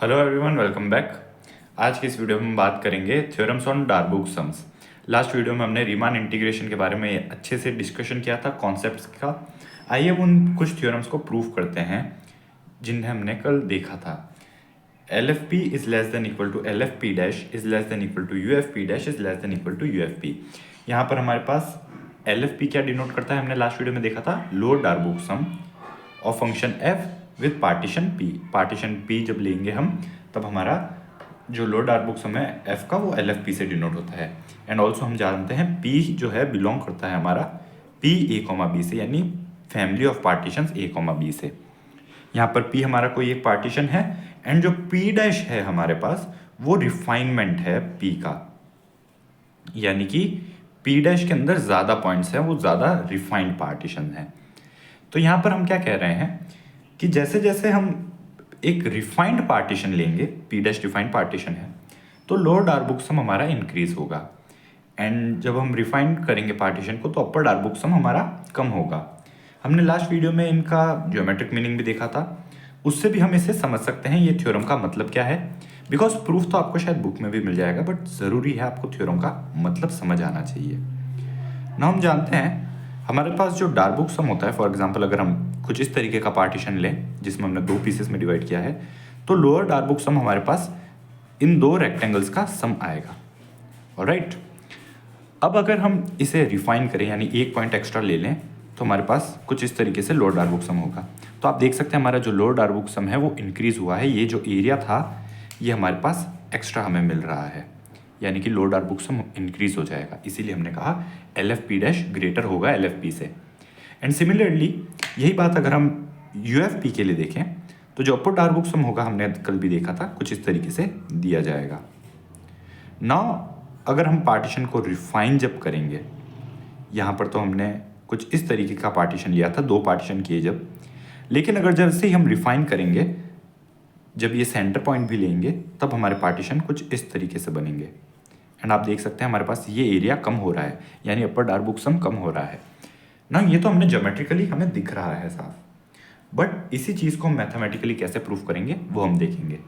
Hello everyone, welcome back. आज की इस वीडियो में हम बात करेंगे theorems on Darboux sums. Last video में हमने रीमान इंटीग्रेशन के बारे में अच्छे से डिस्कशन किया था, कॉन्सेप्ट्स का। आइए अब उन कुछ थ्योरम्स को प्रूव करते हैं जिन्हें हमने कल देखा था। L F P is less than equal to L F P dash is less than equal to U F P dash is less than equal to U F P. यहाँ पर हमारे पास एल एफ पी क्या denote करता है, हमने last video में देखा था, लोअर डार्बुक सम और function F with partition P. Partition P जब लेंगे हम तब हमारा जो लोअर डार्बुक सम है एफ का वो एल एफ पी से डिनोट होता है। एंड ऑल्सो हम जानते हैं पी जो है बिलोंग करता है हमारा पी ए कॉमा बी से, यानी family of partition A comma B से। यहाँ पर पी हमारा कोई एक पार्टीशन है एंड जो पी डैश है हमारे पास वो रिफाइनमेंट है पी का, यानी कि पी डैश के अंदर ज़्यादा पॉइंट्स हैं, वो ज़्यादा रिफाइंड पार्टीशन है। तो यहाँ पर हम क्या कह रहे हैं कि जैसे जैसे हम एक रिफाइंड पार्टीशन लेंगे, पी डैश रिफाइंड पार्टीशन है, तो लोअर डार्बुक सम हमारा इंक्रीज होगा। एंड जब हम रिफाइंड करेंगे पार्टीशन को तो अपर डार्बुक सम हमारा कम होगा। हमने लास्ट वीडियो में इनका ज्योमेट्रिक मीनिंग भी देखा था, उससे भी हम इसे समझ सकते हैं ये थ्योरम का मतलब क्या है। बिकॉज प्रूफ तो आपको शायद बुक में भी मिल जाएगा, बट ज़रूरी है आपको थ्योरम का मतलब समझ आना चाहिए ना। हम जानते हैं हमारे पास जो डार्बुक सम होता है, फॉर एग्जांपल अगर हम कुछ इस तरीके का पार्टीशन लें जिसमें हमने दो पीसेस में डिवाइड किया है, तो लोअर डार्बुक सम हमारे पास इन दो रेक्टेंगल्स का सम आएगा। ऑलराइट, अब अगर हम इसे रिफाइन करें यानी एक पॉइंट एक्स्ट्रा ले लें तो हमारे पास कुछ इस तरीके से लोअर डार्बुक सम होगा। तो आप देख सकते हैं हमारा जो लोअर डार्बुक सम है वो इंक्रीज हुआ है। ये जो एरिया था ये हमारे पास एक्स्ट्रा हमें मिल रहा है, यानी कि लोअर डार्बुक सम इंक्रीज हो जाएगा। इसीलिए हमने कहा L F P dash greater होगा एल एफ पी से। एंड सिमिलरली यही बात अगर हम यू एफ पी के लिए देखें तो जो अपर डार्बुक सम होगा, हमने कल भी देखा था, कुछ इस तरीके से दिया जाएगा। नाउ अगर हम पार्टीशन को रिफाइन जब करेंगे, यहाँ पर तो हमने कुछ इस तरीके का पार्टीशन लिया था, दो पार्टीशन किए जब, लेकिन अगर जैसे ही हम रिफाइन करेंगे, जब ये सेंटर पॉइंट भी लेंगे तब हमारे पार्टीशन कुछ इस तरीके से बनेंगे। एंड आप देख सकते हैं हमारे पास ये एरिया कम हो रहा है, यानी अपर डार्बुक सम कम हो रहा है ना। ये तो हमने ज्योमेट्रिकली हमें दिख रहा है साफ, बट इसी चीज़ को हम मैथमेटिकली कैसे प्रूफ करेंगे वो हम देखेंगे।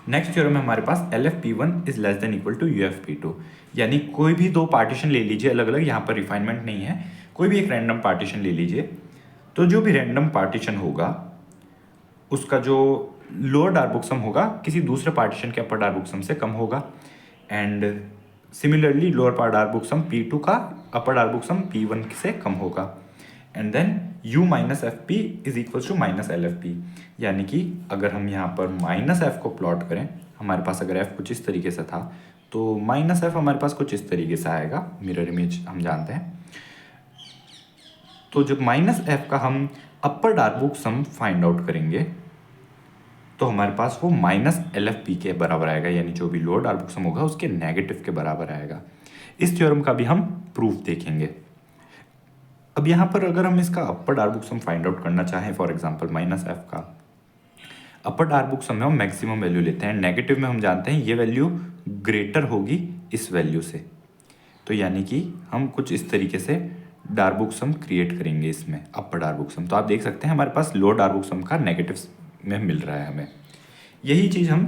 नेक्स्ट थ्योरम है हमारे पास L F P one is less than equal to U F P two, यानी कोई भी दो पार्टीशन ले लीजिए अलग अलग, यहाँ पर रिफाइनमेंट नहीं है, कोई भी एक रैंडम पार्टीशन ले लीजिए, तो जो भी रैंडम पार्टीशन होगा उसका जो लोअर डार्बुक सम होगा किसी दूसरे पार्टीशन के अपर डार्बुक सम से कम होगा। And similarly lower Darboux sum P two का upper Darboux sum P one से कम होगा। And then u minus F P is equal to minus L F P, यानी कि अगर हम यहाँ पर माइनस एफ को प्लॉट करें, हमारे पास अगर f कुछ इस तरीके से था तो माइनस एफ हमारे पास कुछ इस तरीके से आएगा, मिरर इमेज हम जानते हैं। तो जब माइनस एफ का हम अपर डार्बुक सम फाइंड आउट करेंगे तो हमारे पास वो माइनस एल एफ पी के बराबर आएगा, यानी जो भी लोअर डार्बुक सम होगा उसके नेगेटिव के बराबर आएगा। इस थ्योरम का भी हम प्रूफ देखेंगे। अब यहाँ पर अगर हम इसका अपर डार्बुक सम फाइंड आउट करना चाहें, फॉर एग्जांपल माइनस एफ का अपर डार्बुक सम में हम मैक्सिमम वैल्यू लेते हैं, नेगेटिव में हम जानते हैं ये वैल्यू ग्रेटर होगी इस वैल्यू से, तो यानी कि हम कुछ इस तरीके से डार्बुक सम क्रिएट करेंगे इसमें अपर डार्बुक सम। तो आप देख सकते हैं हमारे पास लोअर डार्बुक सम का नेगेटिव में मिल रहा है हमें। यही चीज़ हम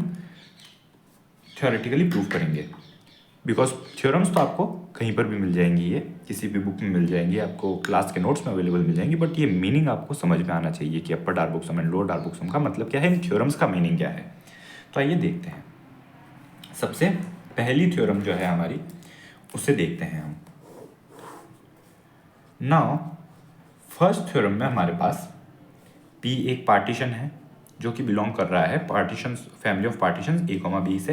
थ्योरेटिकली प्रूव करेंगे, बिकॉज थ्योरम्स तो आपको कहीं पर भी मिल जाएंगी, ये किसी भी बुक में मिल जाएंगी, आपको क्लास के नोट्स में अवेलेबल मिल जाएंगी, बट ये मीनिंग आपको समझ में आना चाहिए कि अपर Darboux some and lower Darboux सम का मतलब क्या है, इन थ्योरम्स का मीनिंग क्या है। तो आइए देखते हैं। सबसे पहली थ्योरम जो है हमारी उसे देखते हैं हम। नाउ फर्स्ट थ्योरम में हमारे पास P एक पार्टीशन है जो कि बिलोंग कर रहा है partition family of partition A comma B से,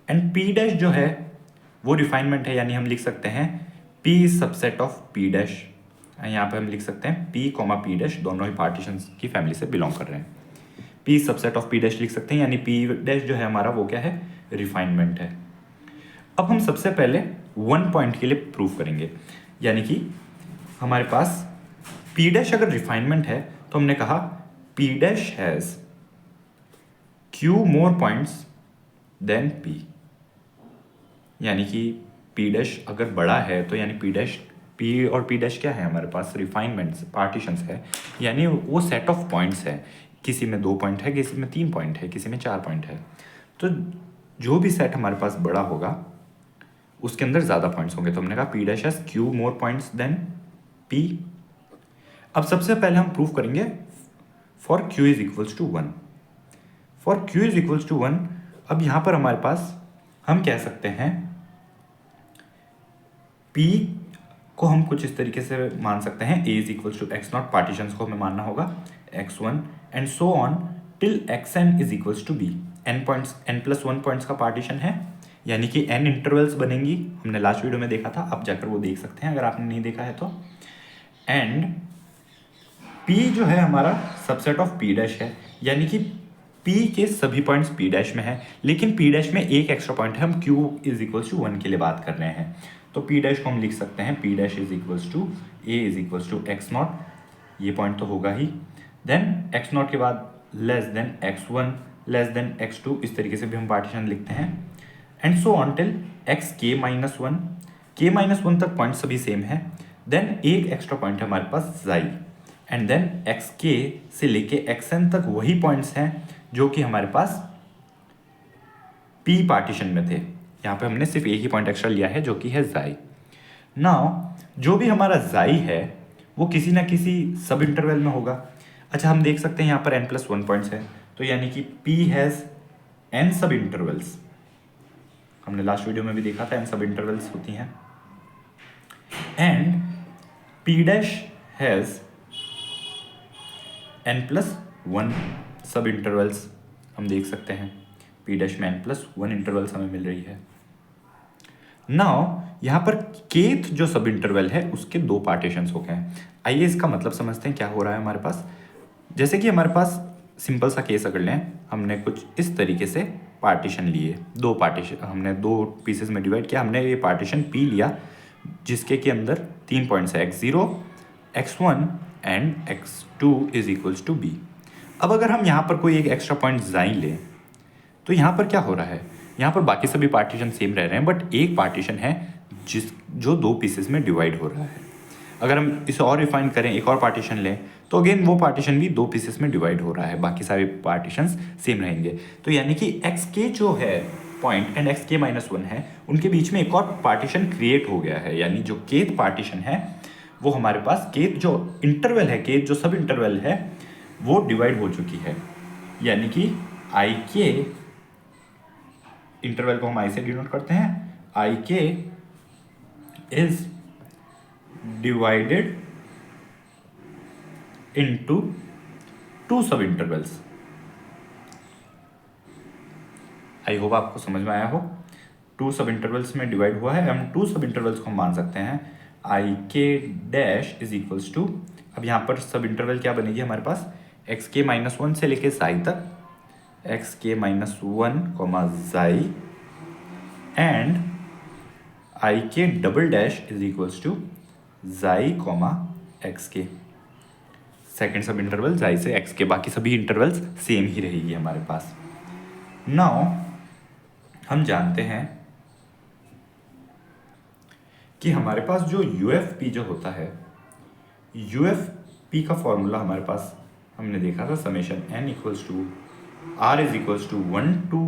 एंड P डैश जो है वो रिफाइनमेंट है, यानी हम लिख सकते हैं P subset of P dash. यहाँ पे हम लिख सकते हैं P कॉमा P डैश दोनों ही पार्टीशन की फैमिली से बिलोंग कर रहे हैं। P subset of P dash लिख सकते हैं, यानी P डैश जो है हमारा वो क्या है, रिफाइनमेंट है। अब हम सबसे पहले वन पॉइंट के लिए प्रूफ करेंगे, यानी कि हमारे पास P डैश अगर रिफाइनमेंट है तो हमने कहा P dash has Q more points than P, यानी कि P डैश अगर बड़ा है तो यानी P डैश P और P डैश क्या है हमारे पास, रिफाइनमेंट्स पार्टीशंस है, यानी वो सेट ऑफ पॉइंट्स है। किसी में 2 पॉइंट है, किसी में 3 पॉइंट है, किसी में 4 पॉइंट है। तो जो भी सेट हमारे पास बड़ा होगा उसके अंदर ज़्यादा पॉइंट्स होंगे। तो हमने कहा P dash has Q more points than P। अब सबसे पहले हम प्रूफ करेंगे for Q is equals to 1। For Q is equals to 1, अब यहाँ पर हमारे पास हम कह सकते हैं P को हम कुछ इस तरीके से मान सकते हैं, A is equals to x nought, partitions को हमें मानना होगा x1 and so on till xn is equals to b। n+1 points का पार्टीशन है, यानी कि n इंटरवल्स बनेंगी। हमने लास्ट वीडियो में देखा था, आप जाकर वो देख सकते हैं अगर आपने नहीं देखा है तो। एंड P जो है हमारा सबसेट ऑफ P डैश है, यानी कि P के सभी पॉइंट्स P डैश में है, लेकिन P डैश में एक एक्स्ट्रा पॉइंट है। हम Q इज इक्वल्स टू 1 के लिए बात कर रहे हैं, तो P डैश को हम लिख सकते हैं P dash is equals to A is equals to x nought, ये पॉइंट तो होगा ही। देन x नॉट के बाद less than x1 less than x2, इस तरीके से भी हम पार्टीशन लिखते हैं। And so on till xk-1, k-1 तक पॉइंट सभी सेम है। देन एक एक्स्ट्रा पॉइंट है हमारे पास xi, एंड देन xk से लेके xn तक वही पॉइंट्स हैं जो कि हमारे पास P पार्टीशन में थे। यहाँ पे हमने सिर्फ एक ही पॉइंट एक्स्ट्रा लिया है जो कि है xi। नाउ जो भी हमारा xi है वो किसी ना किसी सब इंटरवल में होगा। अच्छा, हम देख सकते हैं यहाँ पर n+1 पॉइंट्स है, तो यानी कि P हैज़ n सब इंटरवल्स। हमने लास्ट वीडियो में भी देखा था n सब इंटरवल्स होती हैं। And P dash has n+1 सब इंटरवल्स, हम देख सकते हैं P डैश में n+1 इंटरवल्स हमें मिल रही है। नाउ यहाँ पर kth जो सब इंटरवल है उसके 2 पार्टीशंस हो गए हैं। आइए इसका मतलब समझते हैं क्या हो रहा है हमारे पास। जैसे कि हमारे पास सिंपल सा केस अगर लें, हमने कुछ इस तरीके से पार्टीशन लिए, 2 पार्टीशन हमने 2 पीसेस में डिवाइड किया। हमने ये पार्टीशन P लिया जिसके के अंदर 3 पॉइंट्स है x0, x1 and x2 is equals to b। अब अगर हम यहाँ पर कोई एक एक्स्ट्रा पॉइंट xi लें तो यहाँ पर क्या हो रहा है, यहाँ पर बाकी सभी पार्टीशन सेम रह रहे हैं, बट एक पार्टीशन है जो 2 पीसेस में डिवाइड हो रहा है। अगर हम इसे और रिफाइन करें, एक और पार्टीशन लें, तो अगेन वो पार्टीशन भी 2 पीसेस में डिवाइड हो रहा है, बाकी सारे पार्टीशंस सेम रहेंगे। तो यानी कि xk जो है पॉइंट एंड xk-1 है, उनके बीच में एक और पार्टीशन क्रिएट हो गया है, यानी जो kth पार्टीशन है वो हमारे पास kth जो इंटरवल है, kth जो सब इंटरवल है वो डिवाइड हो चुकी है। यानी कि ik इंटरवल को हम i से डिनोट करते हैं, ik इज डिवाइडेड इनटू 2 सब इंटरवल्स। आई होप आपको समझ में आया हो। 2 सब इंटरवल्स में डिवाइड हुआ है। हम 2 सब इंटरवल्स को हम मान सकते हैं ik dash is equals to, अब यहाँ पर सब इंटरवल क्या बनेगी हमारे पास, xk-1 से लेके साई तक, xk-1 xi and ik double dash is equals to xi xk। Second sub interval xi से xk, बाकी सभी इंटरवल्स सेम ही रहेगी हमारे पास। नाउ हम जानते हैं कि हमारे पास जो UFP जो होता है, UFP का फॉर्मूला हमारे पास हमने देखा था, summation n equals to r is equals to 1 to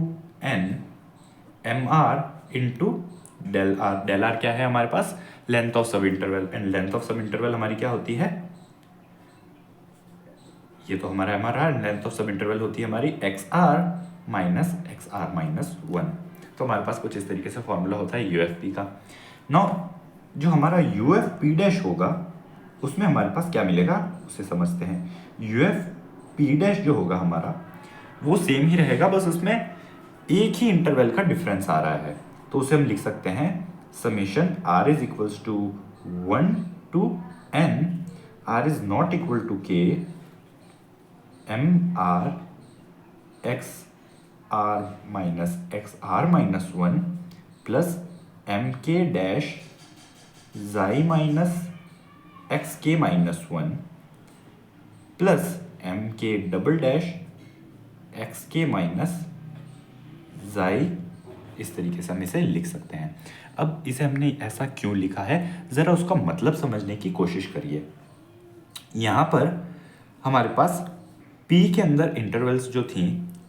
n mr into del r। Del r क्या है हमारे पास, length of sub interval, and length of sub interval हमारी क्या होती है, ये तो हमारा लेंथ ऑफ सब इंटरवल होती है हमारी xr माइनस xr माइनस 1। तो हमारे पास कुछ इस तरीके से फॉर्मूला होता है UFP का। नाउ जो हमारा UFP डैश होगा उसमें हमारे पास क्या मिलेगा उसे समझते हैं। UFP डैश जो होगा हमारा वो सेम ही रहेगा, बस उसमें एक ही इंटरवल का डिफरेंस आ रहा है, तो उसे हम लिख सकते हैं summation r is equals to 1 to n, r is not equal to k mr xr minus xr minus 1 plus mk dash xi minus xk minus 1 plus mk double dash xk minus xi। इस तरीके से हम इसे लिख सकते हैं। अब इसे हमने ऐसा क्यों लिखा है, ज़रा उसका मतलब समझने की कोशिश करिए। यहाँ पर हमारे पास पी के अंदर इंटरवल्स जो थी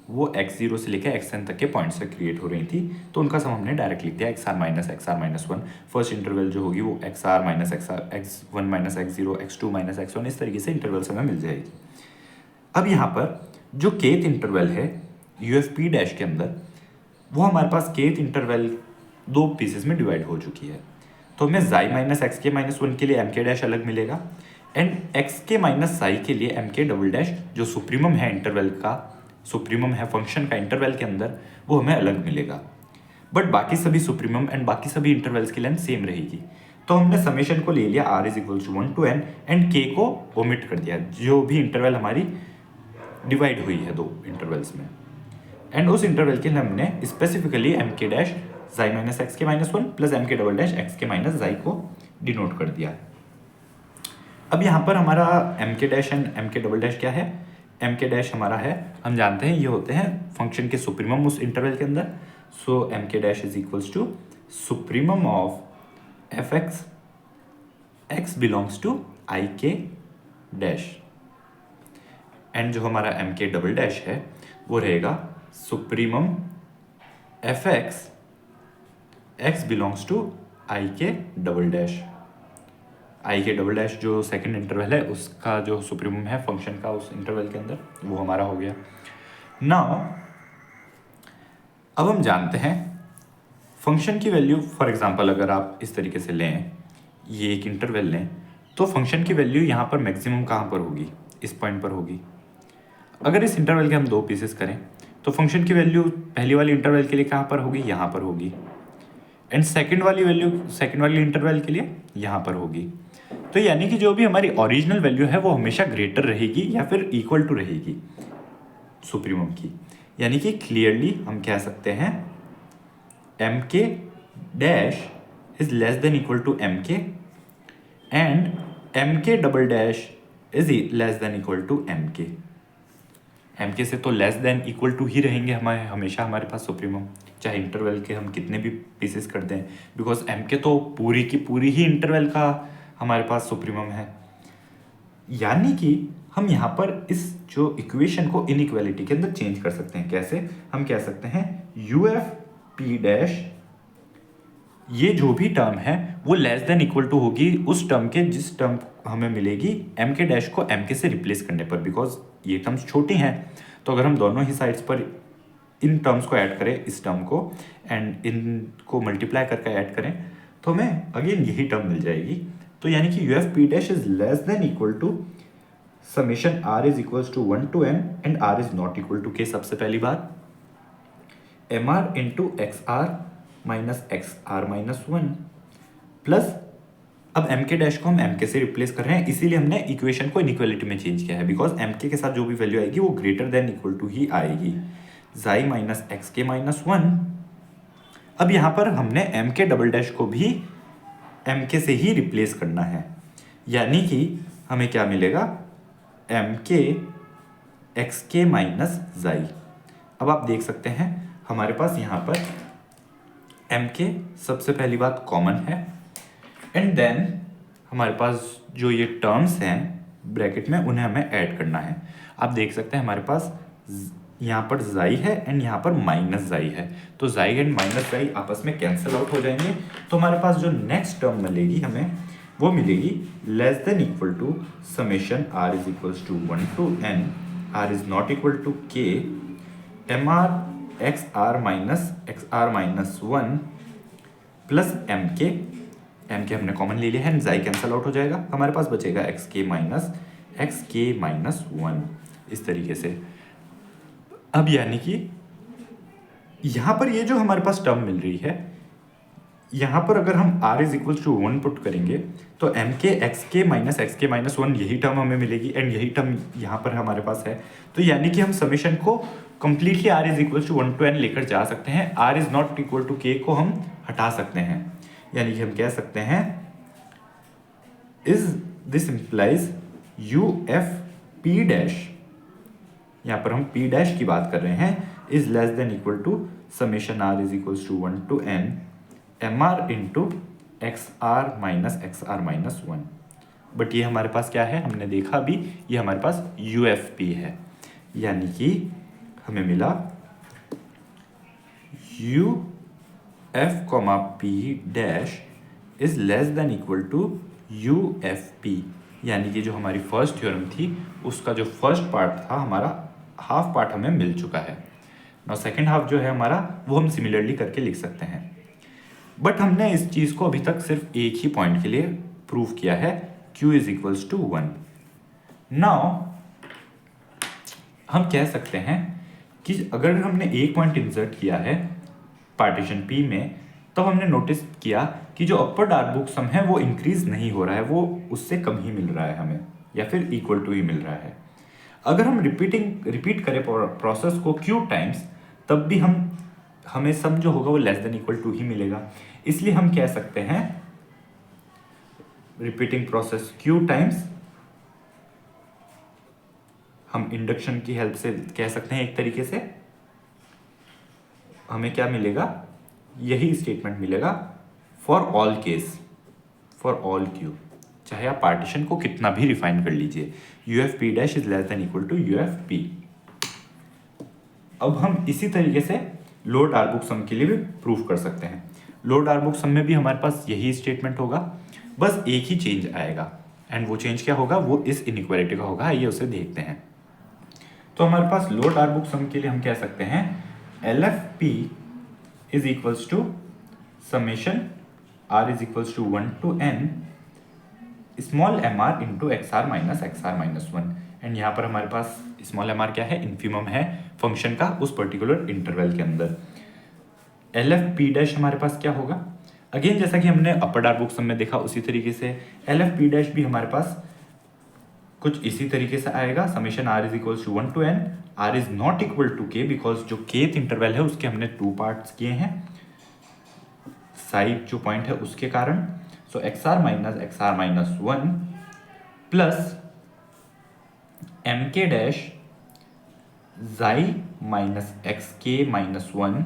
वो x0 से लेकर xn तक के पॉइंट से क्रिएट हो रही थी, तो उनका सम हमने डायरेक्ट लिख दिया xr-1। फर्स्ट इंटरवल जो होगी वो xr-xr, x1-x0, x2-x1, इस तरीके से इंटरवल्स हमें मिल जाएगी। अब यहाँ पर जो केथ इंटरवल है UFP डैश के अंदर, वो हमारे पास केथ इंटरवल दो पीसेस में डिवाइड हो चुकी है, तो हमें xi-xk-1 के लिए mk डैश अलग मिलेगा एंड xk-i के लिए mk डबल डैश जो सुप्रीमम है इंटरवल का, सुप्रीमम है फंक्शन का इंटरवल के अंदर, वो हमें अलग मिलेगा। बट बाकी सभी सुप्रीमम एंड बाकी सभी इंटरवल्स की लेंथ सेम रहेगी। तो हमने समेशन को ले लिया r=1 to n and k को ओमिट कर दिया, जो भी इंटरवल हमारी डिवाइड हुई है दो इंटरवल्स में, एंड उस इंटरवल के लिए हमने specifically mk dash xi-xk-1 plus mk double dash xk-i को डिनोट कर दिया। अब यहाँ पर हमारा mk dash and mk double dash क्या है? mk डैश हमारा है, हम जानते हैं ये होते हैं फंक्शन के सुप्रीमम उस इंटरवल के अंदर। So mk dash is equals to supremum of fx x belongs to ik dash, and जो हमारा mk डबल डैश है वो रहेगा supremum fx x belongs to ik double dash. ik double dash जो second interval है उसका जो supremum है फंक्शन का उस इंटरवल के अंदर, वो हमारा हो गया। नाउ अब हम जानते हैं फंक्शन की वैल्यू, फॉर एग्जांपल अगर आप इस तरीके से लें, ये एक इंटरवल लें, तो फंक्शन की वैल्यू यहाँ पर मैक्सिमम कहाँ पर होगी? इस पॉइंट पर होगी। अगर इस इंटरवल के हम दो पीसेस करें तो फंक्शन की वैल्यू पहली वाली इंटरवल के लिए कहाँ पर होगी? यहाँ पर होगी, एंड सेकंड वाली वैल्यू सेकंड वाली इंटरवल के लिए यहाँ पर होगी। तो यानी कि जो भी हमारी ओरिजिनल वैल्यू है वो हमेशा ग्रेटर रहेगी या फिर इक्वल टू रहेगी सुप्रीमम की। यानी कि क्लियरली हम कह सकते हैं mk dash is less than equal to mk and mk double dash is less than equal to mk। mk से तो लेस देन इक्वल टू ही रहेंगे हमारे हमेशा हमारे पास सुप्रीमम, चाहे इंटरवल के हम कितने भी पीसेस कर दें, बिकॉज mk तो पूरी की पूरी ही इंटरवल का हमारे पास सुप्रीमम है। यानी कि हम यहाँ पर इस जो इक्वेशन को इनइक्वालिटी के अंदर चेंज कर सकते हैं। कैसे? हम कह सकते हैं UFP डैश, ये जो भी टर्म है वो लेस देन इक्वल टू होगी उस टर्म के जिस टर्म हमें मिलेगी mk डैश को mk से रिप्लेस करने पर, बिकॉज ये टर्म्स छोटी हैं। तो अगर हम दोनों ही साइड्स पर इन टर्म्स को ऐड करें, इस टर्म को एंड इनको मल्टीप्लाई करके ऐड करें, तो हमें अगेन यही टर्म मिल जाएगी। तो यानी कि UFP dash is less than equal to summation r is equals to 1 to n and r is not equal to k। सबसे पहली बात mr into xr minus xr-1 plus, अब mk डैश को हम mk से रिप्लेस कर रहे हैं, इसीलिए हमने इक्वेशन को इनइक्वालिटी में चेंज किया है, बिकॉज mk के साथ जो भी वैल्यू आएगी वो ग्रेटर देन इक्वल टू ही आएगी। xi minus xk-1। अब यहाँ पर हमने mk डबल डैश को भी mk से ही रिप्लेस करना है, यानी कि हमें क्या मिलेगा? mk xk minus xi। अब आप देख सकते हैं हमारे पास यहाँ पर mk सबसे पहली बात कॉमन है, एंड देन हमारे पास जो ये टर्म्स हैं ब्रैकेट में उन्हें हमें ऐड करना है। आप देख सकते हैं हमारे पास यहाँ पर xi है एंड यहाँ पर माइनस xi है, तो xi एंड माइनस xi आपस में कैंसिल आउट हो जाएंगे। तो हमारे पास जो नेक्स्ट टर्म मिलेगी हमें वो मिलेगी less than equal to summation r is equals to 1 to n, r is not equal to k, mr xr minus 1 plus mk हमने कॉमन ले लिया है एंड xi कैंसिल आउट हो जाएगा, हमारे पास बचेगा xk माइनस 1 इस तरीके से। अब यानी कि यहाँ पर ये जो हमारे पास टर्म मिल रही है, यहाँ पर अगर हम r is equal to 1 put करेंगे तो mk xk माइनस 1 यही टर्म हमें मिलेगी एंड यही टर्म यहाँ पर हमारे पास है। तो यानी कि हम समेशन को completely r is equal to 1 to n लेकर जा सकते हैं, r is not equal to k को हम हटा सकते हैं। यानी कि हम कह सकते हैं is this implies UFP dash, यहाँ पर हम p डैश की बात कर रहे हैं, is less than equal to summation r is equals to 1 to n mr into xr minus 1। But ये हमारे पास क्या है? हमने देखा अभी ये हमारे पास UFP है। यानी कि हमें मिला U F comma P dash is less than equal to U F P, यानी कि जो हमारी फर्स्ट थ्योरम थी उसका जो फर्स्ट पार्ट था हमारा हाफ पार्ट हमें मिल चुका है। और सेकेंड हाफ जो है हमारा वो हम सिमिलरली करके लिख सकते हैं। बट हमने इस चीज़ को अभी तक सिर्फ एक ही पॉइंट के लिए प्रूव किया है, Q is equals to 1। Now हम कह सकते हैं कि अगर हमने एक पॉइंट इंसर्ट किया है पार्टीशन P में, तो हमने नोटिस किया कि जो अपर डार्बुक सम है वो इंक्रीज नहीं हो रहा है, वो उससे कम ही मिल रहा है हमें, या फिर इक्वल टू ही मिल रहा है। अगर हम रिपीट करें प्रोसेस को Q टाइम्स, तब भी हमें सम जो होगा वो लेस देन इक्वल टू ही मिलेगा। इसलिए हम कह सकते हैं रिपीटिंग प्रोसेस Q टाइम्स, हम इंडक्शन की हेल्प से कह सकते हैं एक तरीके से, हमें क्या मिलेगा, यही स्टेटमेंट मिलेगा for all case, for all Q, चाहे आप पार्टीशन को कितना भी रिफाइन कर लीजिए, U F P dash is less than equal to U F P. अब हम इसी तरीके से लोअर डार्बुक सम के लिए भी प्रूफ कर सकते हैं। लोअर डार्बुक सम में भी हमारे पास यही स्टेटमेंट होगा, बस एक ही चेंज आएगा, एंड वो चेंज क्या होगा, वो इस इनइक्वालिटी का होगा। आइए उसे देखते हैं। तो हमारे पास लोअर डार्बुक सम के लिए हम कह सकते हैं L F P is equals to summation R is equals to 1 to n small M R into X R minus 1। And यहाँ पर हमारे पास स्मॉल एम आर क्या है, इन्फीमम है फंक्शन का उस पर्टिकुलर इंटरवल के अंदर। एल एफ पी डैश हमारे पास क्या होगा, अगेन जैसा कि हमने अपर डार्बुक सम में देखा उसी तरीके से एल एफ पी डैश भी हमारे पास कुछ इसी तरीके से आएगा, summation R is equal to 1 to n, R is not equal to K, because जो केथ इंटरवल है उसके हमने 2 पार्ट्स किए हैं साइड जो पॉइंट है उसके कारण। So X R minus 1 plus M के डैश माइनस एक्स के माइनस 1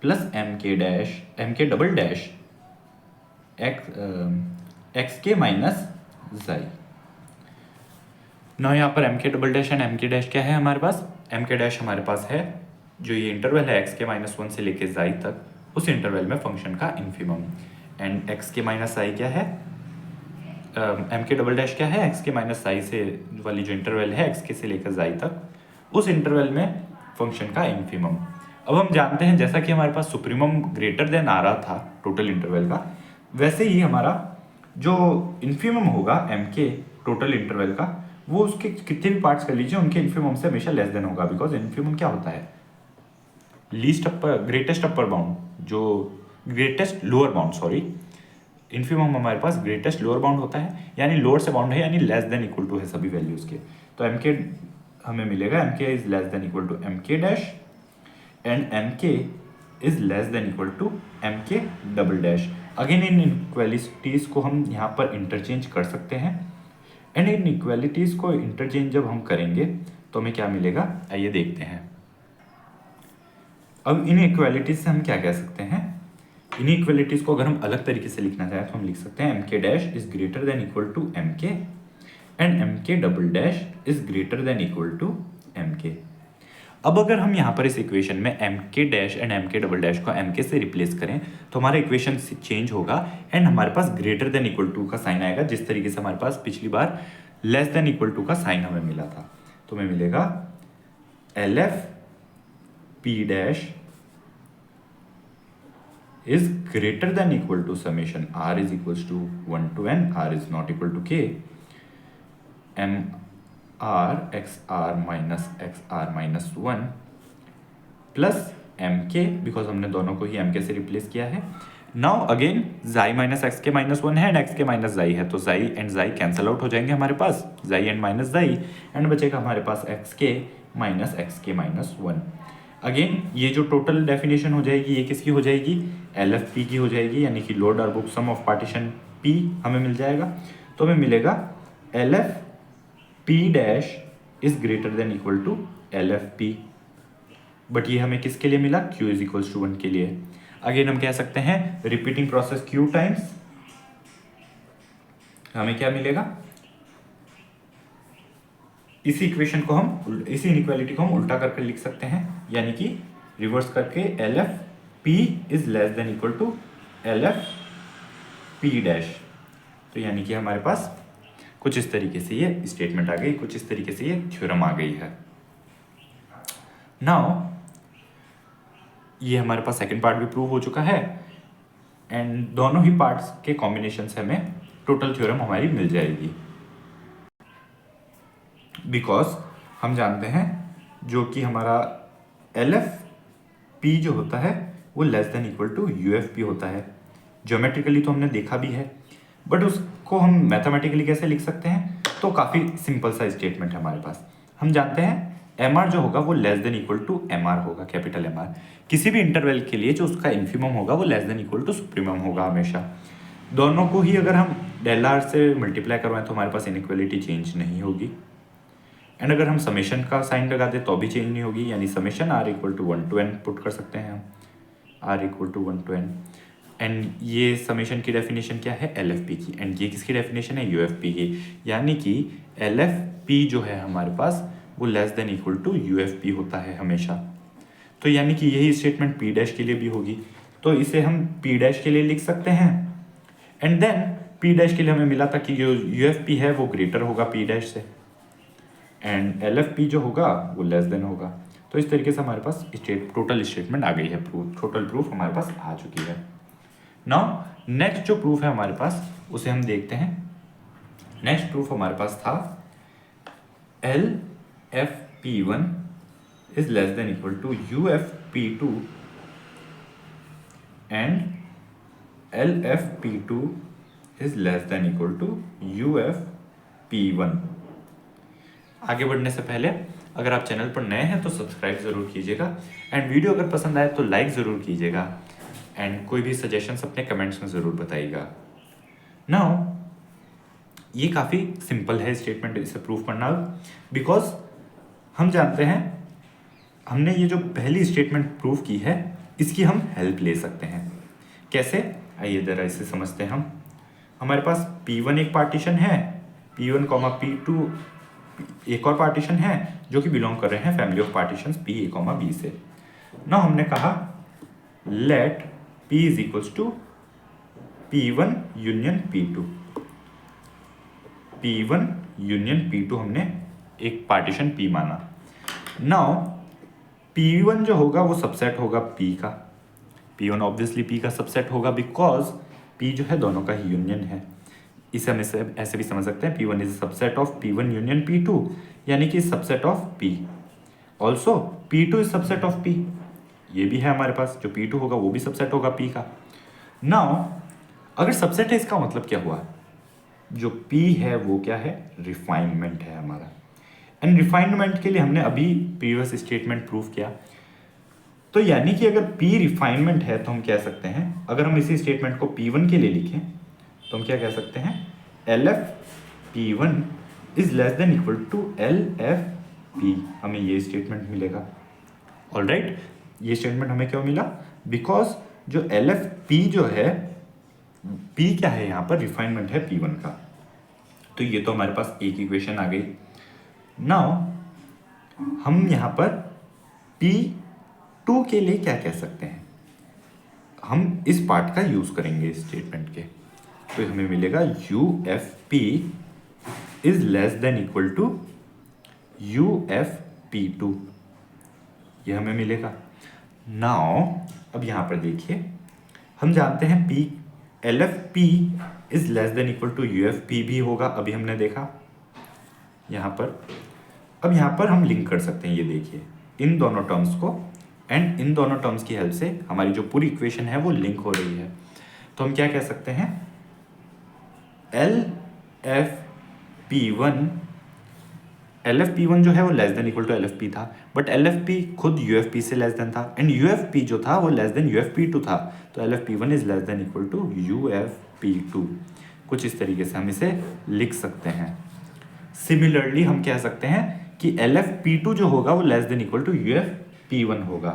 प्लस एम के डबल डैश एक्स के माइनस जाई। ना यहाँ पर एम के डबल डैश एंड एम के डैश क्या है हमारे पास, एम के डैश हमारे पास है जो ये इंटरवल है एक्स के माइनस 1 से लेके जाई तक, उस इंटरवल में फंक्शन का इन्फीमम। एंड एक्स के माइनस आई क्या है, एम के डबल डैश क्या है, एक्स के माइनस आई से वाली जो इंटरवल है एक्स के से लेकर जाई तक, उस इंटरवल में फंक्शन का इन्फीमम। अब हम जानते हैं जैसा कि हमारे पास सुप्रीमम ग्रेटर देन आ रहा था टोटल इंटरवल का, वैसे ही हमारा जो इन्फीमम होगा एम के टोटल इंटरवल का, वो उसके कितने भी पार्ट्स कर लीजिए उनके इन्फीमम से हमेशा लेस देन होगा, बिकॉज इन्फीमम क्या होता है, least upper greatest upper bound, जो greatest lower bound, sorry infimum हमारे पास ग्रेटेस्ट लोअर बाउंड होता है, यानी लोअर से बाउंड है, यानी लेस देन इक्वल टू है सभी वैल्यूज के। तो एम के हमें मिलेगा एम के is less than equal to M के डैश एंड एम के is less than equal to M के double dash. Again inequalities को हम यहाँ पर इंटरचेंज कर सकते हैं, एंड इन इक्वालिटीज को इंटरचेंज जब हम करेंगे तो हमें क्या मिलेगा, आइए देखते हैं। अब इन इक्वालिटीज से हम क्या कह सकते हैं, इन इक्वालिटीज को अगर हम अलग तरीके से लिखना चाहें तो हम लिख सकते हैं एम के dash is greater than equal to M K and M के double dash is greater than equal to M K. अब अगर हम यहाँ पर इस इक्वेशन में एम के डैश एंड एम के डबल डैश को एम के से रिप्लेस करें तो हमारा इक्वेशन चेंज होगा एंड हमारे पास ग्रेटर देन इक्वल टू का साइन आएगा, जिस तरीके से हमारे पास पिछली बार लेस देन इक्वल टू का साइन हमें मिला था। तो हमें मिलेगा L F P dash is greater than equal to summation r is equals to 1 to n, r is not equal to k, m r x r minus 1 plus m k, because हमने दोनों को ही m k से replace किया है। Now again जाई minus X के minus 1 है and x के माइनस जाई है, तो जाई एंड जाई कैंसिल आउट हो जाएंगे हमारे पास, जाई एंड माइनस जाई, एंड बचेगा हमारे पास एक्स के माइनस 1। अगेन ये जो टोटल डेफिनेशन हो जाएगी ये किसकी हो जाएगी, एल एफ पी की हो जाएगी, यानी कि lower Darboux sum of partition P हमें मिल जाएगा। तो हमें मिलेगा L F P dash is greater than equal to L F P, but ये हमें किसके लिए मिला, क्यू इज इक्वल्स टू 1 के लिए। अगेन हम कह सकते हैं रिपीटिंग प्रोसेस क्यू टाइम्स, हमें क्या मिलेगा, इसी इक्वेशन को हम, इसी इनइक्वालिटी को हम उल्टा करके लिख सकते हैं, यानी कि रिवर्स करके L F P is less than equal to L F P dash. तो यानी कि हमारे पास कुछ इस तरीके से ये स्टेटमेंट आ गई, कुछ इस तरीके से ये थ्योरम आ गई है। नाउ ये हमारे पास सेकंड पार्ट भी प्रूव हो चुका है, एंड दोनों ही पार्ट्स के कॉम्बिनेशन से हमें टोटल थ्योरम हमारी मिल जाएगी। बिकॉज हम जानते हैं जो कि हमारा एल एफ पी जो होता है वो less than equal to U F P होता है। ज्योमेट्रिकली तो हमने देखा भी है, बट उसको हम मैथमेटिकली कैसे लिख सकते हैं, तो काफ़ी सिंपल सा स्टेटमेंट है हमारे पास। हम जानते हैं एम आर जो होगा वो less than equal to M R होगा, कैपिटल एम आर। किसी भी इंटरवल के लिए जो उसका इन्फिमम होगा वो less than equal to supremum होगा हमेशा। दोनों को ही अगर हम डेल आर से मल्टीप्लाई करवाएं तो हमारे पास इनइक्वालिटी चेंज नहीं होगी, एंड अगर हम समेशन का साइन लगा दें तो भी चेंज नहीं होगी, यानी summation R equal to 1 to n put कर सकते हैं हम, R equal to 1 to n। And ये समेशन की डेफिनेशन क्या है, एल एफ पी की, एंड ये किसकी डेफिनेशन है, यू एफ पी की, यानी कि एल एफ पी जो है हमारे पास वो less than equal to U F P होता है हमेशा। तो यानी कि यही स्टेटमेंट पी डैश के लिए भी होगी, तो इसे हम पी डैश के लिए लिख सकते हैं। एंड देन पी डैश के लिए हमें मिला था कि जो यू एफ पी है वो ग्रेटर होगा पी डैश से, एंड एल एफ पी जो होगा वो लेस देन होगा। तो इस तरीके से हमारे पास टोटल स्टेटमेंट आ गई है, टोटल प्रूफ हमारे पास आ चुकी है। नाउ नेक्स्ट जो प्रूफ है हमारे पास उसे हम देखते हैं। नेक्स्ट प्रूफ हमारे पास था L F P one is less than equal to U F P two and L F P two is less than equal to U F P one. आगे बढ़ने से पहले अगर आप चैनल पर नए हैं तो सब्सक्राइब ज़रूर कीजिएगा, एंड वीडियो अगर पसंद आए तो लाइक ज़रूर कीजिएगा, एंड कोई भी सजेशंस अपने कमेंट्स में ज़रूर बताइएगा। नाउ ये काफ़ी सिंपल है स्टेटमेंट, इसे प्रूव करना, बिकॉज हम जानते हैं हमने ये जो पहली स्टेटमेंट प्रूव की है इसकी हम हेल्प ले सकते हैं। कैसे, आइए ज़रा इसे समझते हैं हम। हमारे पास P1 एक पार्टीशन है, P1, P2 एक और पार्टीशन है जो कि बिलोंग कर रहे हैं family of partitions P A, B से। ना हमने कहा let P is equals to P1 union P2। P1 union P2 हमने एक पार्टीशन P माना। नाउ P1 जो होगा वो सबसेट होगा P का, P1 ऑब्वियसली P का सबसेट होगा बिकॉज P जो है दोनों का ही यूनियन है। इसे हम ऐसे भी समझ सकते हैं P1 is subset of P1 union P2, यानी कि subset of P। Also P2 is subset of P, ये भी है हमारे पास, जो P2 होगा वो भी सबसेट होगा P का। नाउ अगर सबसेट है इसका मतलब क्या हुआ, जो P है वो क्या है, रिफाइनमेंट है हमारा, एंड रिफाइनमेंट के लिए हमने अभी प्रीवियस स्टेटमेंट प्रूव किया। तो यानी कि अगर P रिफाइनमेंट है तो हम कह सकते हैं, अगर हम इसी स्टेटमेंट को P1 के लिए लिखें तो हम क्या कह सकते हैं, L F P one is less than equal to L F P, हमें ये स्टेटमेंट मिलेगा। ऑलराइट, ये स्टेटमेंट हमें क्यों मिला, बिकॉज जो एल एफ पी जो है, पी क्या है यहाँ पर, रिफाइनमेंट है P1 का। तो ये तो हमारे पास एक इक्वेशन आ गई। नाउ हम यहाँ पर P2 के लिए क्या कह सकते हैं, हम इस पार्ट का यूज करेंगे इस स्टेटमेंट के, तो हमें मिलेगा U F P is less than equal to U F P two, ये हमें मिलेगा। नाउ अब यहाँ पर देखिए, हम जानते हैं P L F P is less than equal to U F P भी होगा, अभी हमने देखा यहाँ पर। अब यहाँ पर हम लिंक कर सकते हैं, ये देखिए इन दोनों टर्म्स को, एंड इन दोनों टर्म्स की हेल्प से हमारी जो पूरी इक्वेशन है वो लिंक हो रही है। तो हम क्या कह सकते हैं, एल एफ पी वन जो है वो less than equal to L F P था, बट एल एफ पी खुद यू एफ पी से लेस देन था, एंड यू एफ पी जो था वो less than U F P two था, तो L F P one is less than equal to U F P two. कुछ इस तरीके से हम इसे लिख सकते हैं। सिमिलरली हम कह सकते हैं कि एल एफ पी टू जो होगा वो less than equal to U F P one होगा।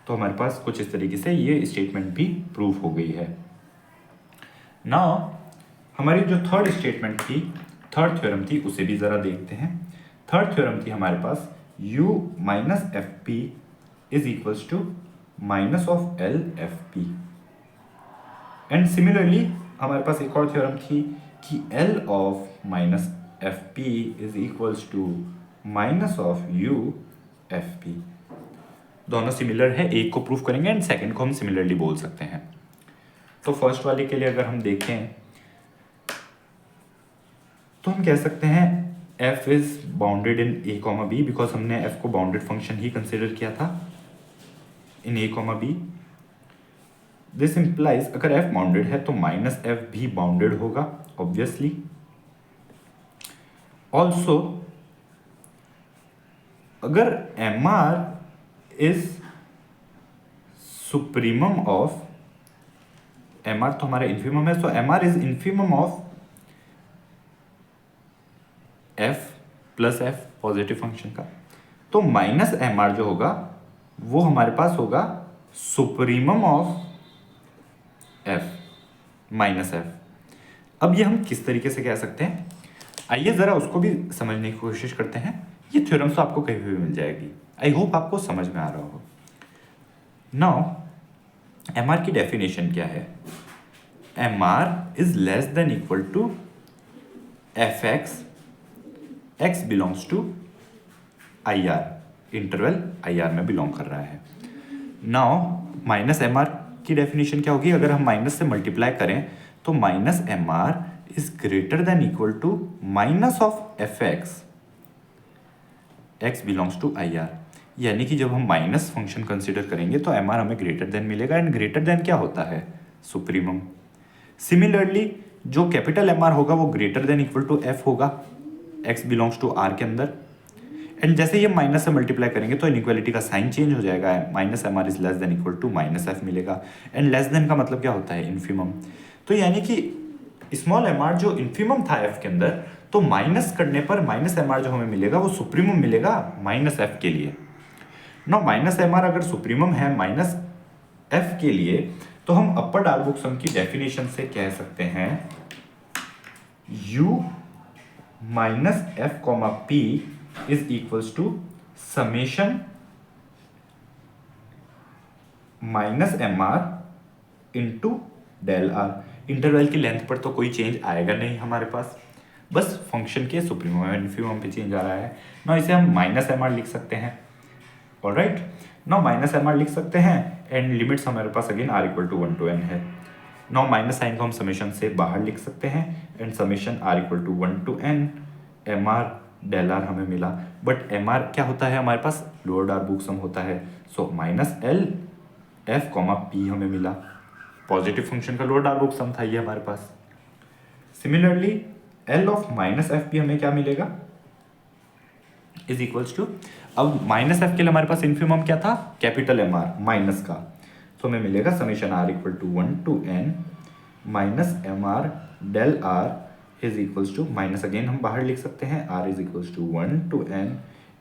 तो हमारे पास कुछ इस तरीके से ये स्टेटमेंट भी प्रूफ हो गई है। नाउ हमारी जो थर्ड स्टेटमेंट थी, थर्ड थ्योरम थी, उसे भी ज़रा देखते हैं। थर्ड थ्योरम थी हमारे पास u minus F P is equals to minus of L F P. And similarly हमारे पास एक और थ्योरम थी कि L of minus F P is equals to minus of U F P. दोनों सिमिलर है, एक को प्रूफ करेंगे एंड सेकंड को हम सिमिलरली बोल सकते हैं। तो फर्स्ट वाले के लिए अगर हम देखें तो हम कह सकते हैं f is bounded in a comma B, because हमने f को बाउंडेड फंक्शन ही कंसिडर किया था in a comma B. This implies अगर f बाउंडेड है तो माइनस एफ भी बाउंडेड होगा ऑब्वियसली। ऑल्सो अगर mr is supremum of, mr तो हमारा इन्फीमम है, so mr is infimum of f plus F positive function का, तो माइनस mr जो होगा वो हमारे पास होगा supremum of f minus f। अब ये हम किस तरीके से कह सकते हैं, आइए ज़रा उसको भी समझने की कोशिश करते हैं। ये थ्योरम्स तो आपको कहीं भी मिल जाएगी, आई होप आपको समझ में आ रहा हो। नाउ mr की डेफिनेशन क्या है, mr is less than equal to F X, x belongs to I R, interval I R में बिलोंग कर रहा है। नाउ माइनस एम आर की डेफिनेशन क्या होगी, अगर हम माइनस से मल्टीप्लाई करें तो minus M R is greater than equal to minus of F X, X belongs to I R. यानी कि जब हम माइनस फंक्शन कंसिडर करेंगे तो एम आर हमें ग्रेटर देन मिलेगा, एंड ग्रेटर देन क्या होता है, सुप्रीमम। सिमिलरली जो कैपिटल एम आर होगा वो greater than equal to F होगा, x बिलोंग्स टू r के अंदर। एंड जैसे ये माइनस से मल्टीप्लाई करेंगे तो इनइक्वालिटी का साइन चेंज हो जाएगा, minus M R is less than equal to minus F मिलेगा। एंड लेस देन का मतलब क्या होता है, इन्फीमम। तो यानी कि स्मॉल एम आर जो इन्फीमम था एफ के अंदर, तो माइनस करने पर माइनस एम आर जो हमें मिलेगा वो सुप्रीमम मिलेगा माइनस एफ के लिए। ना माइनस एम आर अगर सुप्रीमम है माइनस एफ के लिए, तो हम अपर डार्बुक सम की डेफिनेशन से कह सकते हैं u minus F comma P is equals to summation minus M R into del R. Interval की लेंथ पर तो कोई चेंज आएगा नहीं हमारे पास, बस फंक्शन के सुप्रीमम और इन्फीमम पे चेंज आ रहा है ना, इसे हम माइनस एम आर लिख सकते हैं। ऑलराइट, ना माइनस एम आर लिख सकते हैं एंड लिमिट्स हमारे पास again R equal to 1 to n है। नाउ माइनस साइन को हम समेशन से बाहर लिख सकते हैं and summation R equal to 1 to n M R del R हमें मिला। बट एम आर क्या होता है हमारे पास, लोअर डार्बुक सम होता है, so minus L F comma P हमें मिला, पॉजिटिव फंक्शन का लोअर डार्बुक सम था ये हमारे पास। Similarly L of minus F P हमें क्या मिलेगा, इज इक्वल्स टू, अब माइनस एफ के लिए हमारे पास इन्फीमम क्या था, कैपिटल एम आर माइनस का, तो हमें मिलेगा summation R equal to 1 to n minus M R del R is equals to, minus again हम बाहर लिख सकते हैं, R is equals to 1 to n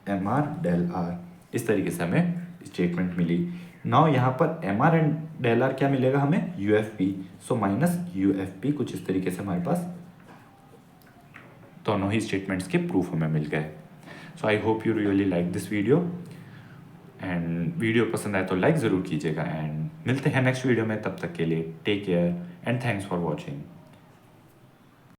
M R del R. इस तरीके से हमें स्टेटमेंट मिली। नाउ यहाँ पर M R and del R क्या मिलेगा हमें, U F P, so minus U F P. कुछ इस तरीके से हमारे पास दोनों ही स्टेटमेंट्स के प्रूफ हमें मिल गए। So I hope you really like this video, and video पसंद आए तो लाइक ज़रूर कीजिएगा, एंड मिलते हैं नेक्स्ट वीडियो में। तब तक के लिए take care and thanks for watching.